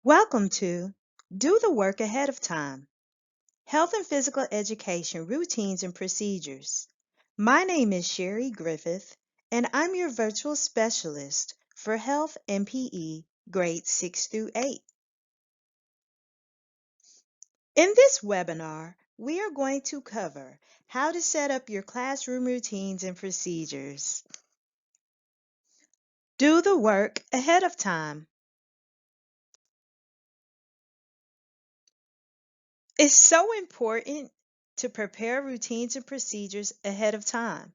Welcome to Do the Work Ahead of Time Health and Physical Education Routines and Procedures. My name is Sherry Griffith, and I'm your virtual specialist for Health and PE grades 6 through 8. In this webinar, we are going to cover how to set up your classroom routines and procedures. Do the work ahead of time. It's so important to prepare routines and procedures ahead of time.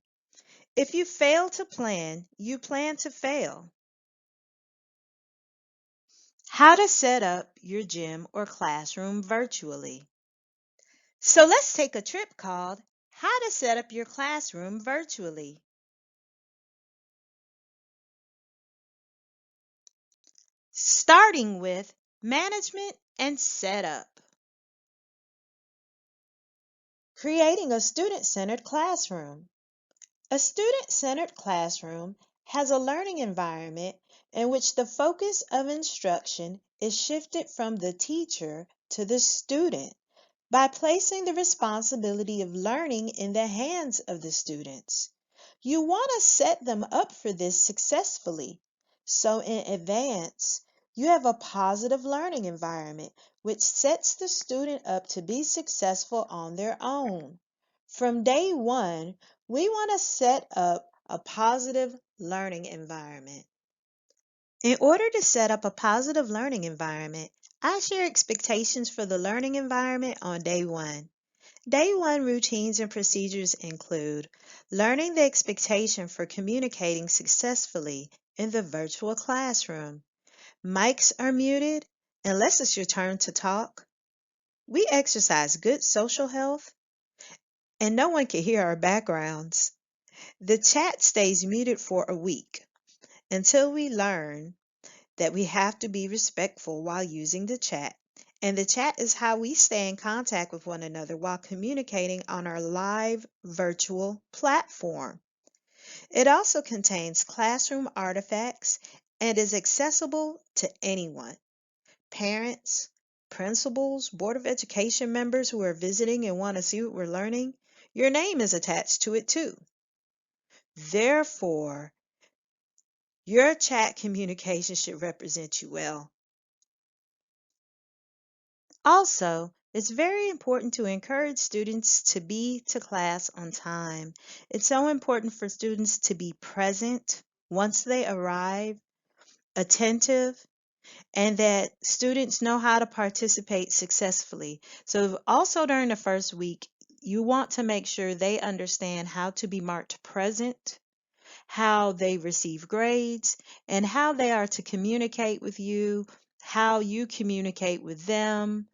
If you fail to plan, you plan to fail. How to set up your gym or classroom virtually. So let's take a trip called How to Set Up Your Classroom Virtually. Starting with management and setup. Creating a student-centered classroom. A student-centered classroom has a learning environment in which the focus of instruction is shifted from the teacher to the student by placing the responsibility of learning in the hands of the students. You want to set them up for this successfully. So in advance, you have a positive learning environment which sets the student up to be successful on their own. From day one, we want to set up a positive learning environment. In order to set up a positive learning environment, I share expectations for the learning environment on day one. Day one routines and procedures include learning the expectation for communicating successfully in the virtual classroom. Mics are muted unless it's your turn to talk. We exercise good social health and no one can hear our backgrounds. The chat stays muted for a week until we learn that we have to be respectful while using the chat. And the chat is how we stay in contact with one another while communicating on our live virtual platform. It also contains classroom artifacts and is accessible to anyone. Parents, principals, Board of Education members who are visiting and want to see what we're learning, your name is attached to it too. Therefore, your chat communication should represent you well. Also, it's very important to encourage students to be to class on time. It's so important for students to be present once they arrive, attentive, and that students know how to participate successfully. So also during the first week, you want to make sure they understand how to be marked present, how they receive grades, and how they are to communicate with you, how you communicate with them,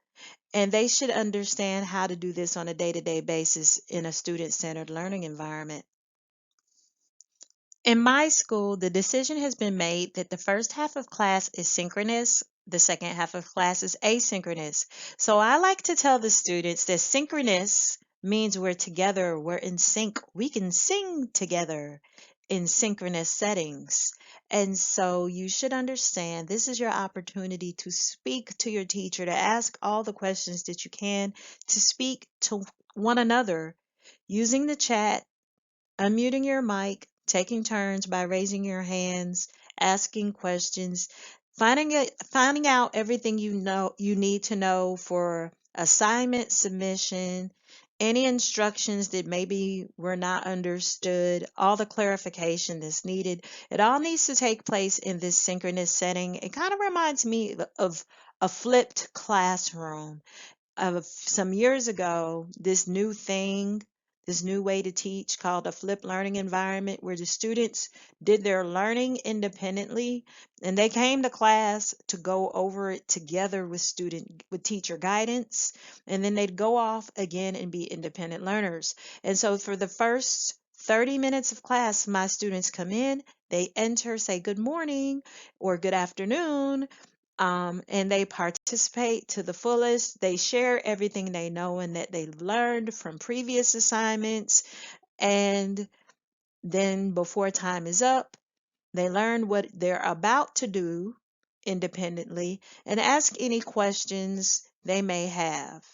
and they should understand how to do this on a day-to-day basis in a student-centered learning environment. In my school, the decision has been made that the first half of class is synchronous, the second half of class is asynchronous. So I like to tell the students that synchronous means we're together, we're in sync, we can sing together in synchronous settings. And so you should understand this is your opportunity to speak to your teacher, to ask all the questions that you can, to speak to one another using the chat, unmuting your mic, taking turns by raising your hands, asking questions, finding out everything you need to know for assignment submission, any instructions that maybe were not understood, all the clarification that's needed. It all needs to take place in this synchronous setting. It kind of reminds me of a flipped classroom. Of some years ago, this new way to teach called a flipped learning environment, where the students did their learning independently and they came to class to go over it together with teacher guidance, and then they'd go off again and be independent learners. And so for the first 30 minutes of class, my students come in, they enter, say good morning or good afternoon, and they participate to the fullest. They share everything they know and that they learned from previous assignments. And then before time is up, they learn what they're about to do independently and ask any questions they may have.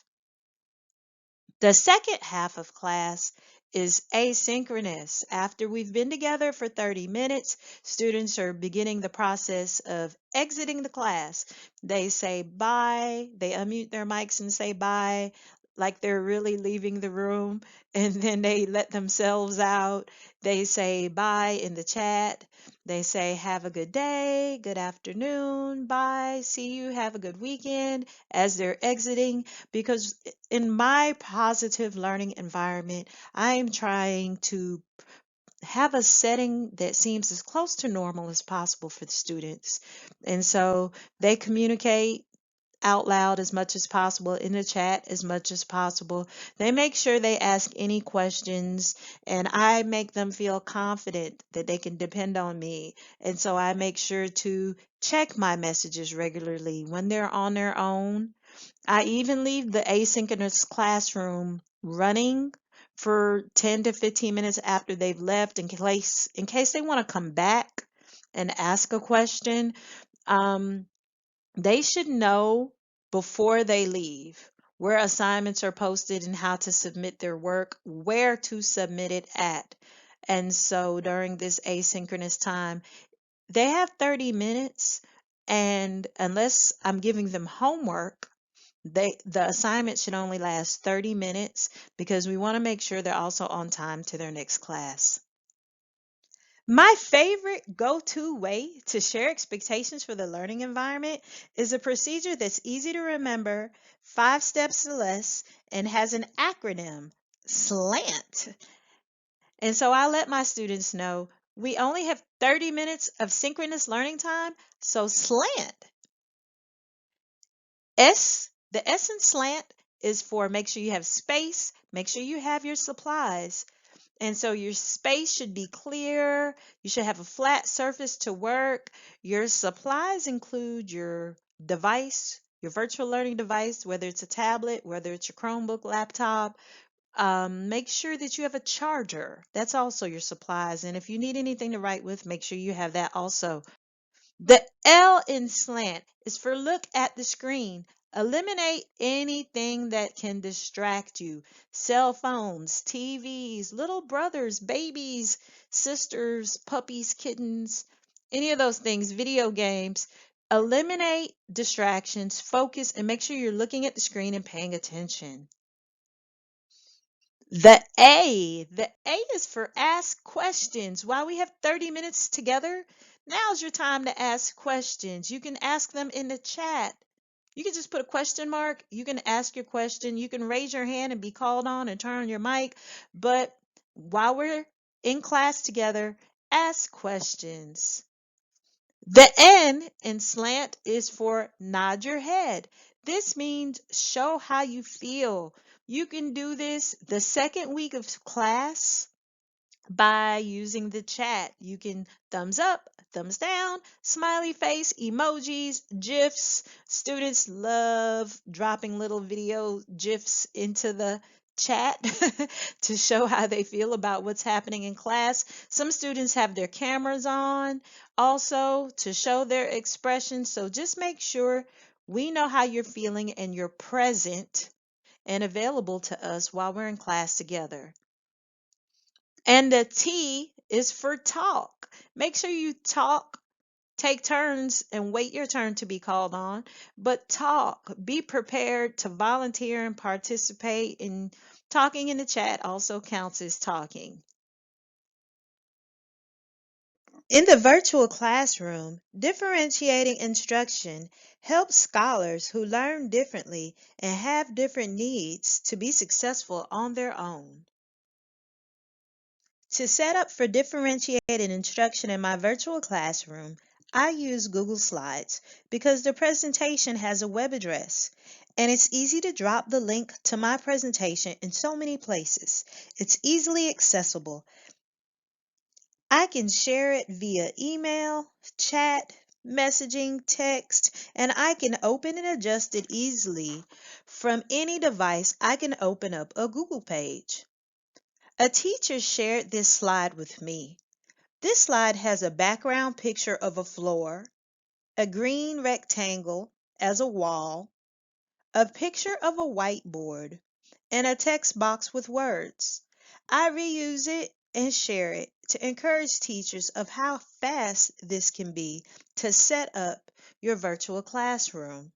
The second half of class is asynchronous. After we've been together for 30 minutes, students are beginning the process of exiting the class. They say bye, they unmute their mics and say bye, like they're really leaving the room, and then they let themselves out. They say bye in the chat. They say, have a good day, good afternoon, bye, see you, have a good weekend as they're exiting, because in my positive learning environment, I am trying to have a setting that seems as close to normal as possible for the students. And so they communicate out loud as much as possible, in the chat as much as possible. They make sure they ask any questions, and I make them feel confident that they can depend on me. And so I make sure to check my messages regularly when they're on their own. I even leave the asynchronous classroom running for 10 to 15 minutes after they've left in case they want to come back and ask a question. Um, they should know before they leave where assignments are posted and how to submit their work, where to submit it at. And so during this asynchronous time, they have 30 minutes, and unless I'm giving them homework, the assignment should only last 30 minutes because we want to make sure they're also on time to their next class. My favorite go-to way to share expectations for the learning environment is a procedure that's easy to remember, 5 steps or less, and has an acronym, SLANT. And so I let my students know we only have 30 minutes of synchronous learning time, so SLANT. The S in SLANT is for make sure you have space, make sure you have your supplies. And so your space should be clear. You should have a flat surface to work. Your supplies include your device, your virtual learning device, whether it's a tablet, whether it's your Chromebook, laptop. Make sure that you have a charger. That's also your supplies. And if you need anything to write with, make sure you have that also. The L in slant is for look at the screen. Eliminate anything that can distract you. Cell phones, TVs, little brothers, babies, sisters, puppies, kittens, any of those things, video games. Eliminate distractions, focus, and make sure you're looking at the screen and paying attention. The A is for ask questions. While we have 30 minutes together, now's your time to ask questions. You can ask them in the chat. You can just put a question mark. You can ask your question. You can raise your hand and be called on and turn on your mic. But while we're in class together, ask questions. The N in slant is for nod your head. This means show how you feel. You can do this the second week of class by using the chat. You can thumbs up, thumbs down, smiley face, emojis, GIFs. Students love dropping little video GIFs into the chat to show how they feel about what's happening in class. Some students have their cameras on also to show their expressions. So just make sure we know how you're feeling and you're present and available to us while we're in class together. And the T is for talk. Make sure you talk, take turns, and wait your turn to be called on. But talk, be prepared to volunteer and participate in talking in the chat also counts as talking. In the virtual classroom, differentiating instruction helps scholars who learn differently and have different needs to be successful on their own. To set up for differentiated instruction in my virtual classroom, I use Google Slides because the presentation has a web address and it's easy to drop the link to my presentation in so many places. It's easily accessible. I can share it via email, chat, messaging, text, and I can open and adjust it easily. From any device, I can open up a Google page. A teacher shared this slide with me. This slide has a background picture of a floor, a green rectangle as a wall, a picture of a whiteboard, and a text box with words. I reuse it and share it to encourage teachers of how fast this can be to set up your virtual classroom.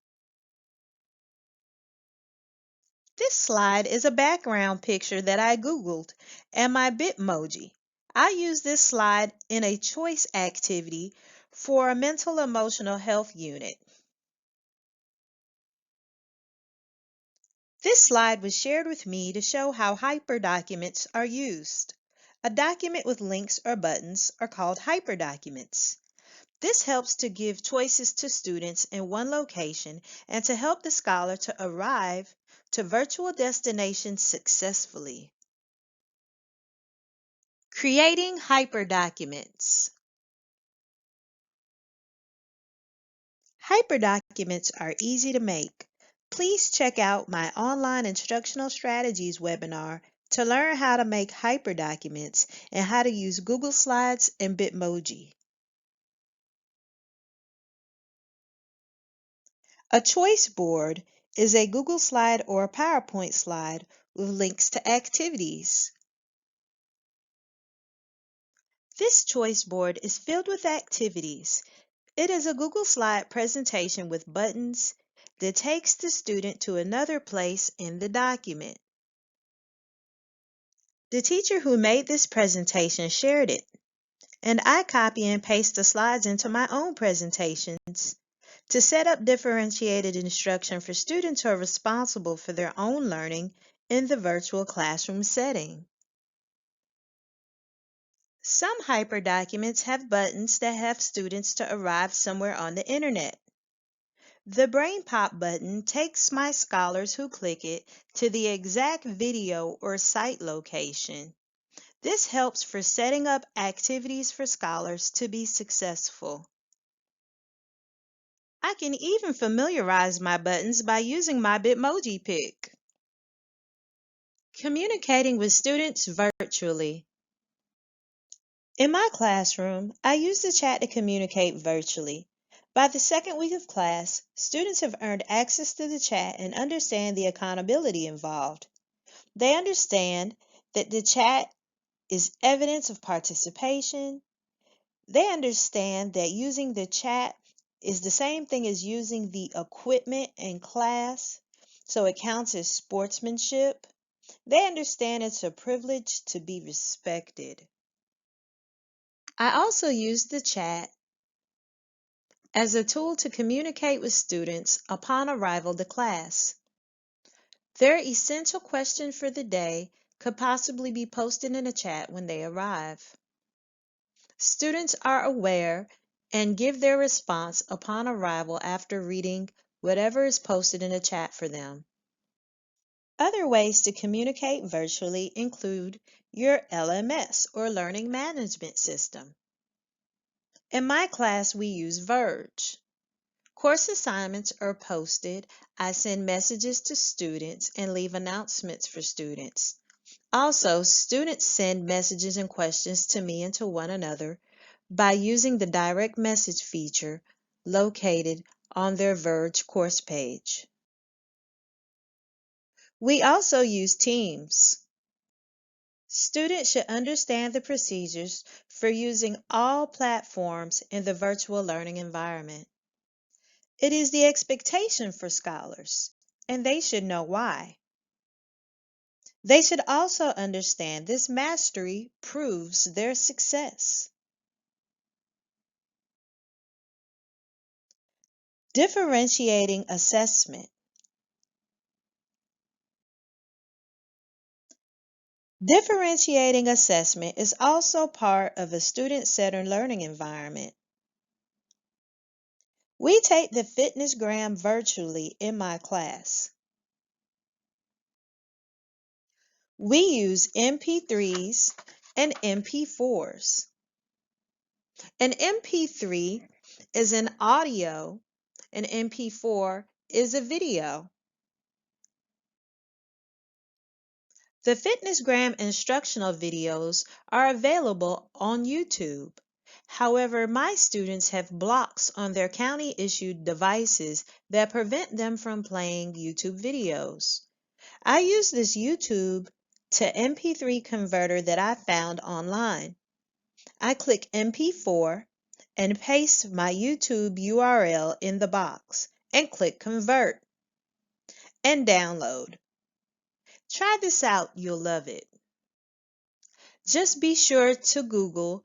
This slide is a background picture that I Googled and my Bitmoji. I use this slide in a choice activity for a mental emotional health unit. This slide was shared with me to show how hyperdocuments are used. A document with links or buttons are called hyperdocuments. This helps to give choices to students in one location and to help the scholar to arrive to virtual destinations successfully. Creating hyperdocuments. Hyperdocuments are easy to make. Please check out my online instructional strategies webinar to learn how to make hyperdocuments and how to use Google Slides and Bitmoji. A choice board is a Google slide or a PowerPoint slide with links to activities. This choice board is filled with activities. It is a Google slide presentation with buttons that takes the student to another place in the document. The teacher who made this presentation shared it, and I copy and paste the slides into my own presentations. To set up differentiated instruction for students who are responsible for their own learning in the virtual classroom setting. Some hyperdocuments have buttons that have students to arrive somewhere on the internet. The BrainPop button takes my scholars who click it to the exact video or site location. This helps for setting up activities for scholars to be successful. I can even familiarize my buttons by using my Bitmoji pic. Communicating with students virtually. In my classroom, I use the chat to communicate virtually. By the second week of class, students have earned access to the chat and understand the accountability involved. They understand that the chat is evidence of participation. They understand that using the chat is the same thing as using the equipment in class, so it counts as sportsmanship. They understand it's a privilege to be respected. I also use the chat as a tool to communicate with students upon arrival to class. Their essential question for the day could possibly be posted in a chat when they arrive. Students are aware and give their response upon arrival after reading whatever is posted in the chat for them. Other ways to communicate virtually include your LMS or Learning Management System. In my class, we use Verge. Course assignments are posted. I send messages to students and leave announcements for students. Also, students send messages and questions to me and to one another by using the direct message feature located on their Verge course page. We also use Teams. Students should understand the procedures for using all platforms in the virtual learning environment. It is the expectation for scholars, and they should know why. They should also understand this mastery proves their success. Differentiating assessment. Differentiating assessment is also part of a student-centered learning environment. We take the FitnessGram virtually in my class. We use MP3s and MP4s. An MP3 is an audio, an MP4 is a video. The FitnessGram instructional videos are available on YouTube. However, my students have blocks on their county-issued devices that prevent them from playing YouTube videos. I use this YouTube to MP3 converter that I found online. I click MP4 and paste my YouTube URL in the box and click Convert and download. Try this out, you'll love it. Just be sure to Google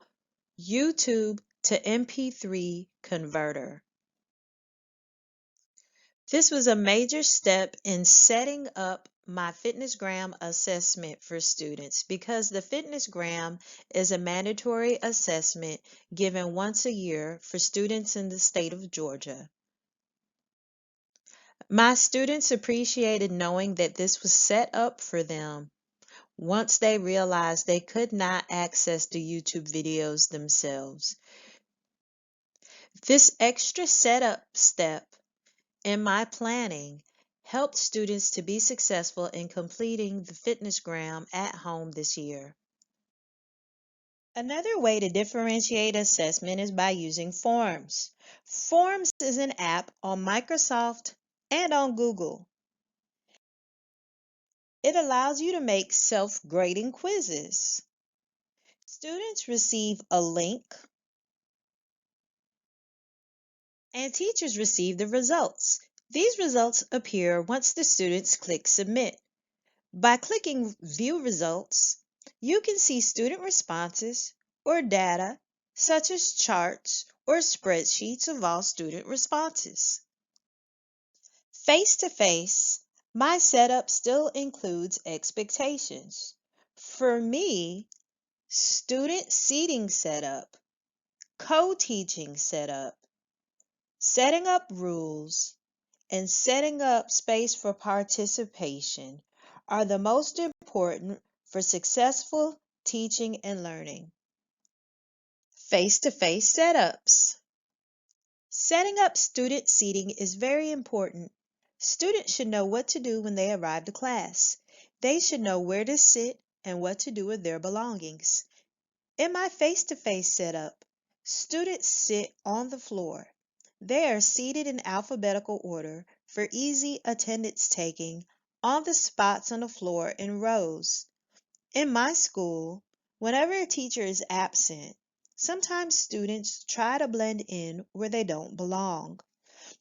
YouTube to MP3 converter. This was a major step in setting up my FitnessGram assessment for students because the FitnessGram is a mandatory assessment given once a year for students in the state of Georgia. My students appreciated knowing that this was set up for them once they realized they could not access the YouTube videos themselves. This extra setup step in my planning helped students to be successful in completing the FitnessGram at home this year. Another way to differentiate assessment is by using Forms. Forms is an app on Microsoft and on Google. It allows you to make self-grading quizzes. Students receive a link and teachers receive the results. These results appear once the students click Submit. By clicking View Results, you can see student responses or data such as charts or spreadsheets of all student responses. Face-to-face, my setup still includes expectations. For me, student seating setup, co-teaching setup, setting up rules, and setting up space for participation are the most important for successful teaching and learning. Face-to-face setups. Setting up student seating is very important. Students should know what to do when they arrive to class. They should know where to sit and what to do with their belongings. In my face-to-face setup, students sit on the floor. They are seated in alphabetical order for easy attendance taking on the spots on the floor in rows. In my school, whenever a teacher is absent, sometimes students try to blend in where they don't belong.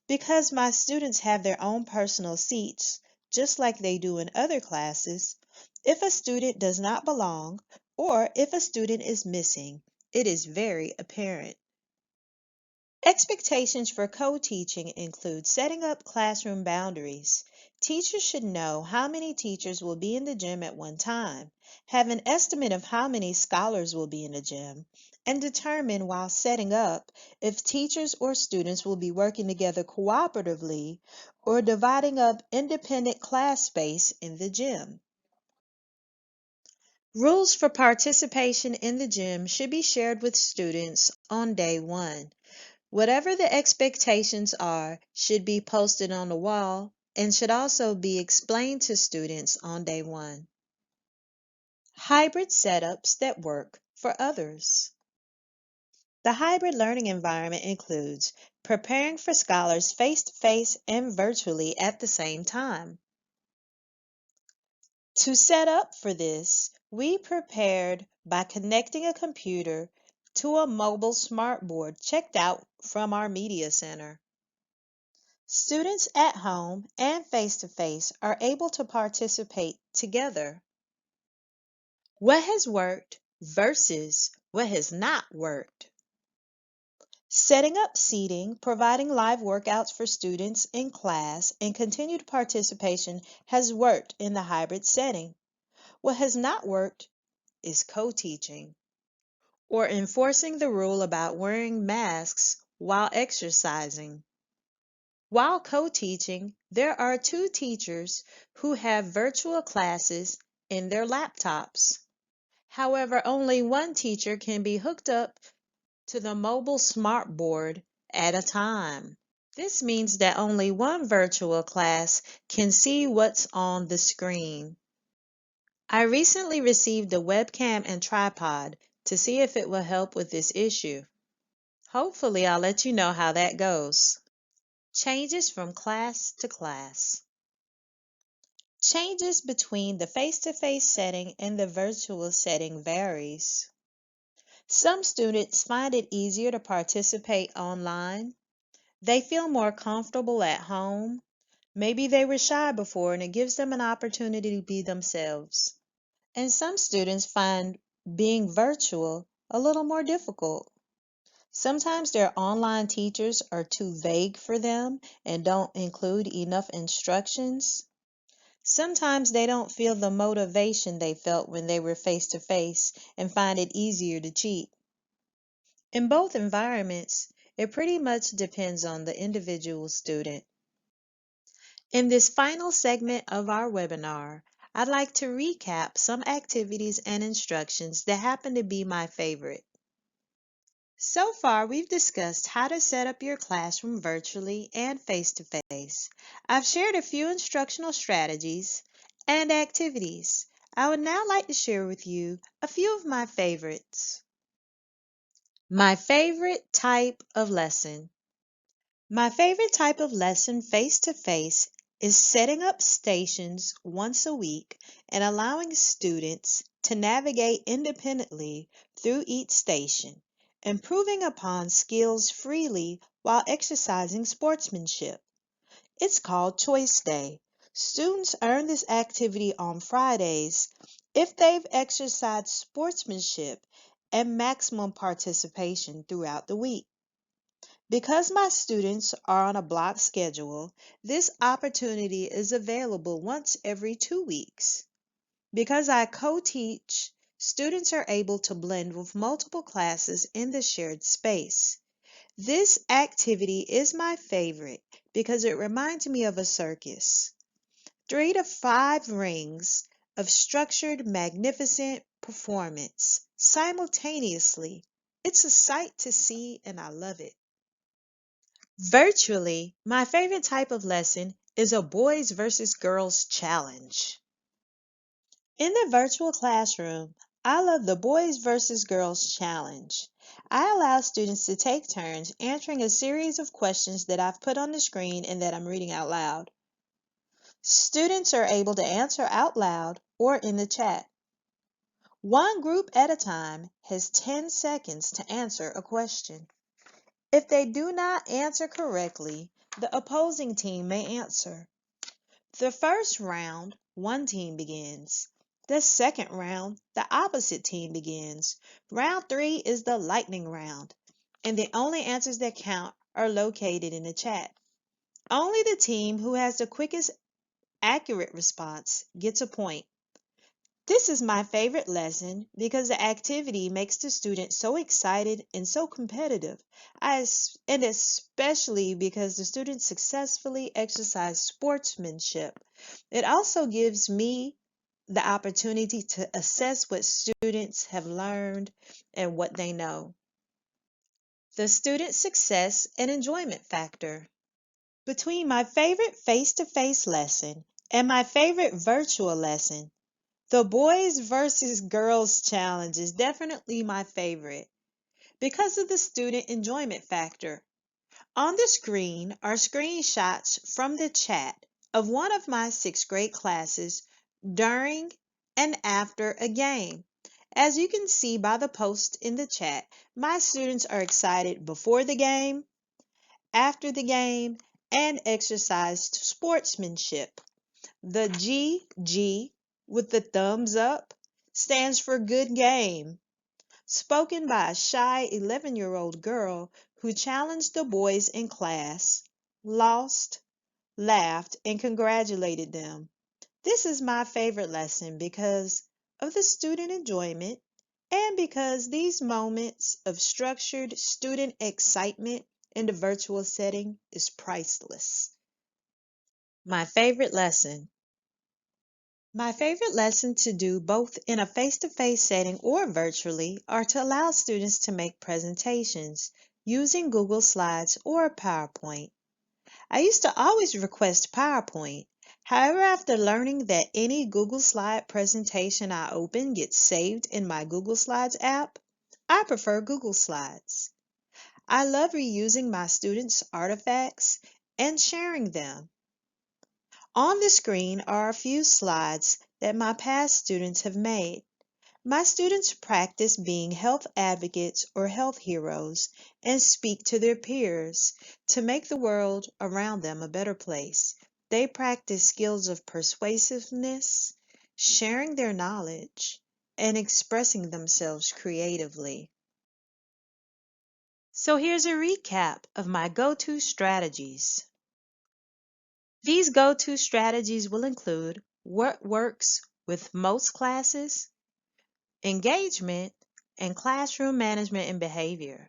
Because my students have their own personal seats, just like they do in other classes, if a student does not belong or if a student is missing, it is very apparent. Expectations for co-teaching include setting up classroom boundaries. Teachers should know how many teachers will be in the gym at one time, have an estimate of how many scholars will be in the gym, and determine while setting up if teachers or students will be working together cooperatively or dividing up independent class space in the gym. Rules for participation in the gym should be shared with students on day one. Whatever the expectations are should be posted on the wall and should also be explained to students on day one. Hybrid setups that work for others. The hybrid learning environment includes preparing for scholars face-to-face and virtually at the same time. To set up for this, we prepared by connecting a computer to a mobile smartboard checked out from our media center. Students at home and face-to-face are able to participate together. What has worked versus what has not worked. Setting up seating, providing live workouts for students in class, and continued participation has worked in the hybrid setting. What has not worked is co-teaching or enforcing the rule about wearing masks while exercising. While co-teaching, there are two teachers who have virtual classes in their laptops. However, only one teacher can be hooked up to the mobile smartboard at a time. This means that only one virtual class can see what's on the screen. I recently received a webcam and tripod to see if it will help with this issue. Hopefully, I'll let you know how that goes. Changes from class to class. Changes between the face-to-face setting and the virtual setting varies. Some students find it easier to participate online. They feel more comfortable at home. Maybe they were shy before and it gives them an opportunity to be themselves. And some students find being virtual a little more difficult. Sometimes their online teachers are too vague for them and don't include enough instructions. Sometimes they don't feel the motivation they felt when they were face to face and find it easier to cheat. In both environments, it pretty much depends on the individual student. In this final segment of our webinar, I'd like to recap some activities and instructions that happen to be my favorite. So far, we've discussed how to set up your classroom virtually and face-to-face. I've shared a few instructional strategies and activities. I would now like to share with you a few of my favorites. My favorite type of lesson. My favorite type of lesson face-to-face is setting up stations once a week and allowing students to navigate independently through each station, improving upon skills freely while exercising sportsmanship. It's called Choice Day. Students earn this activity on Fridays if they've exercised sportsmanship and maximum participation throughout the week. Because my students are on a block schedule, this opportunity is available once every 2 weeks. Because I co-teach, students are able to blend with multiple classes in the shared space. This activity is my favorite because it reminds me of a circus. 3 to 5 rings of structured, magnificent performance simultaneously. It's a sight to see and I love it. Virtually, my favorite type of lesson is a boys versus girls challenge. In the virtual classroom, I love the boys versus girls challenge. I allow students to take turns answering a series of questions that I've put on the screen and that I'm reading out loud. Students are able to answer out loud or in the chat. One group at a time has 10 seconds to answer a question. If they do not answer correctly, the opposing team may answer. The first round, one team begins. The second round, the opposite team begins. Round 3 is the lightning round, and the only answers that count are located in the chat. Only the team who has the quickest accurate response gets a point. This is my favorite lesson because the activity makes the student so excited and so competitive, and especially because the students successfully exercise sportsmanship. It also gives me the opportunity to assess what students have learned and what they know. The student success and enjoyment factor. Between my favorite face-to-face lesson and my favorite virtual lesson, the boys versus girls challenge is definitely my favorite because of the student enjoyment factor. On the screen are screenshots from the chat of one of my 6th grade classes during and after a game. As you can see by the post in the chat, my students are excited before the game, after the game, and exercised sportsmanship. The GG with the thumbs up stands for good game, spoken by a shy 11-year-old girl who challenged the boys in class, lost, laughed, and congratulated them. This is my favorite lesson because of the student enjoyment and because these moments of structured student excitement in the virtual setting is priceless. My favorite lesson. My favorite lesson to do both in a face-to-face setting or virtually are to allow students to make presentations using Google Slides or PowerPoint. I used to always request PowerPoint. However, after learning that any Google Slide presentation I open gets saved in my Google Slides app, I prefer Google Slides. I love reusing my students' artifacts and sharing them. On the screen are a few slides that my past students have made. My students practice being health advocates or health heroes and speak to their peers to make the world around them a better place. They practice skills of persuasiveness, sharing their knowledge, and expressing themselves creatively. So here's a recap of my go-to strategies. These go-to strategies will include what works with most classes, engagement, and classroom management and behavior.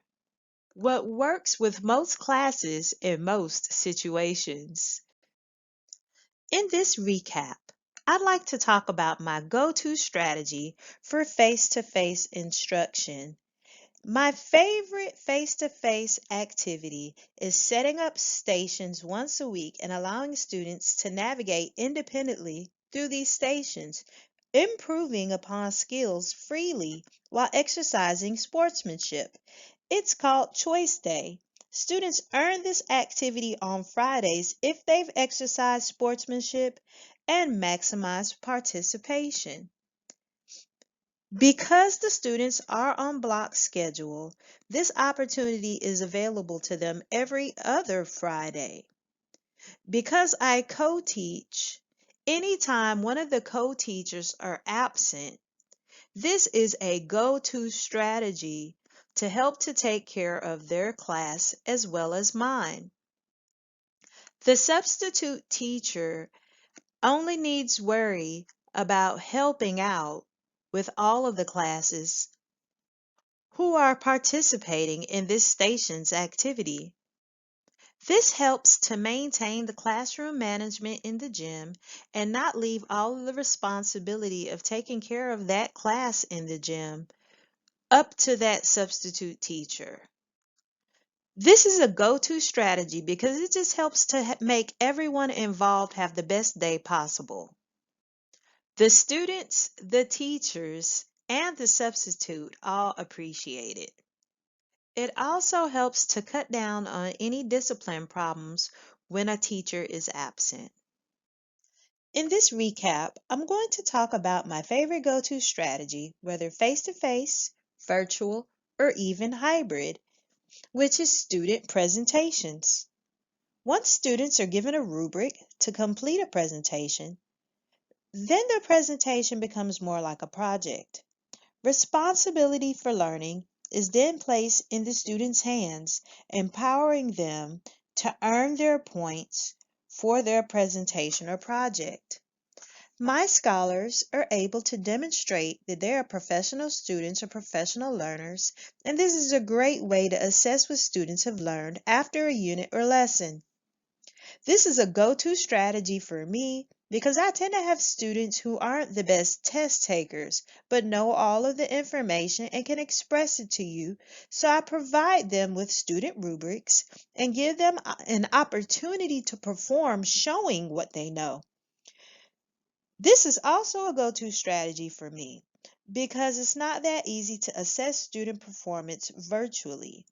What works with most classes in most situations. In this recap, I'd like to talk about my go-to strategy for face-to-face instruction. My favorite face-to-face activity is setting up stations once a week and allowing students to navigate independently through these stations, improving upon skills freely while exercising sportsmanship. It's called Choice Day. Students earn this activity on Fridays if they've exercised sportsmanship and maximized participation. Because the students are on block schedule, this opportunity is available to them every other Friday. Because I co-teach, anytime one of the co-teachers are absent, this is a go-to strategy to help to take care of their class as well as mine. The substitute teacher only needs worry about helping out with all of the classes who are participating in this station's activity. This helps to maintain the classroom management in the gym and not leave all of the responsibility of taking care of that class in the gym up to that substitute teacher. This is a go-to strategy because it just helps to make everyone involved have the best day possible. The students, the teachers, and the substitute all appreciate it. It also helps to cut down on any discipline problems when a teacher is absent. In this recap, I'm going to talk about my favorite go-to strategy, whether face-to-face, virtual, or even hybrid, which is student presentations. Once students are given a rubric to complete a presentation, then the presentation becomes more like a project. Responsibility for learning is then placed in the students' hands, empowering them to earn their points for their presentation or project. My scholars are able to demonstrate that they are professional students or professional learners, and this is a great way to assess what students have learned after a unit or lesson. This is a go-to strategy for me because I tend to have students who aren't the best test takers, but know all of the information and can express it to you. So I provide them with student rubrics and give them an opportunity to perform showing what they know. This is also a go-to strategy for me because it's not that easy to assess student performance virtually.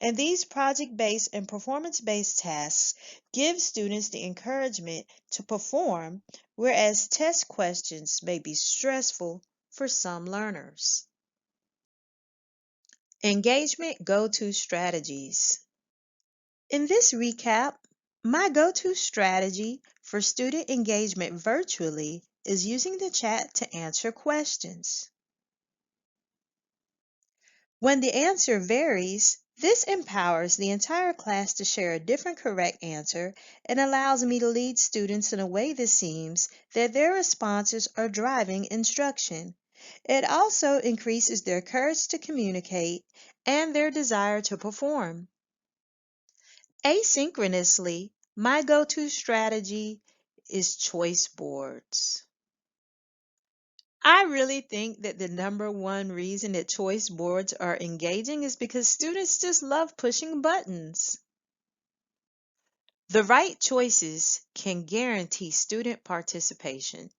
And these project-based and performance-based tasks give students the encouragement to perform, whereas test questions may be stressful for some learners. Engagement go-to strategies. In this recap, my go-to strategy for student engagement virtually is using the chat to answer questions. When the answer varies, this empowers the entire class to share a different correct answer and allows me to lead students in a way that seems that their responses are driving instruction. It also increases their courage to communicate and their desire to perform. Asynchronously, my go-to strategy is choice boards. I really think that the number one reason that choice boards are engaging is because students just love pushing buttons. The right choices can guarantee student participation.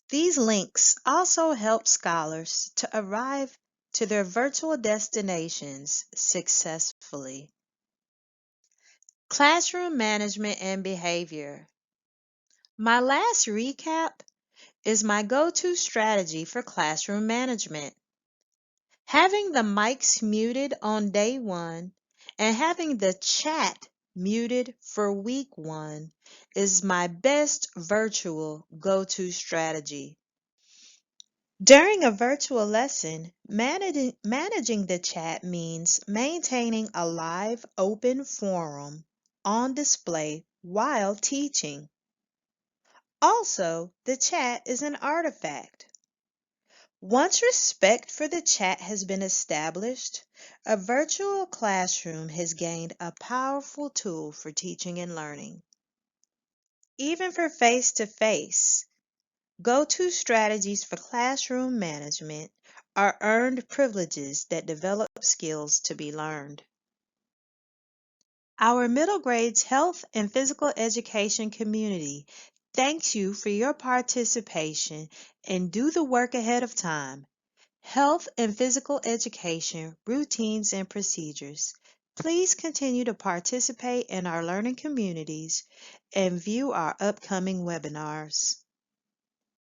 These links also help scholars to arrive to their virtual destinations successfully. Classroom management and behavior. My last recap is my go-to strategy for classroom management. Having the mics muted on day one and having the chat muted for week one is my best virtual go-to strategy. During a virtual lesson, managing the chat means maintaining a live open forum on display while teaching. Also, the chat is an artifact. Once respect for the chat has been established, a virtual classroom has gained a powerful tool for teaching and learning. Even for face-to-face, go-to strategies for classroom management are earned privileges that develop skills to be learned. Our middle grades health and physical education community thanks you for your participation and do the work ahead of time. Health and physical education routines and procedures. Please continue to participate in our learning communities and view our upcoming webinars.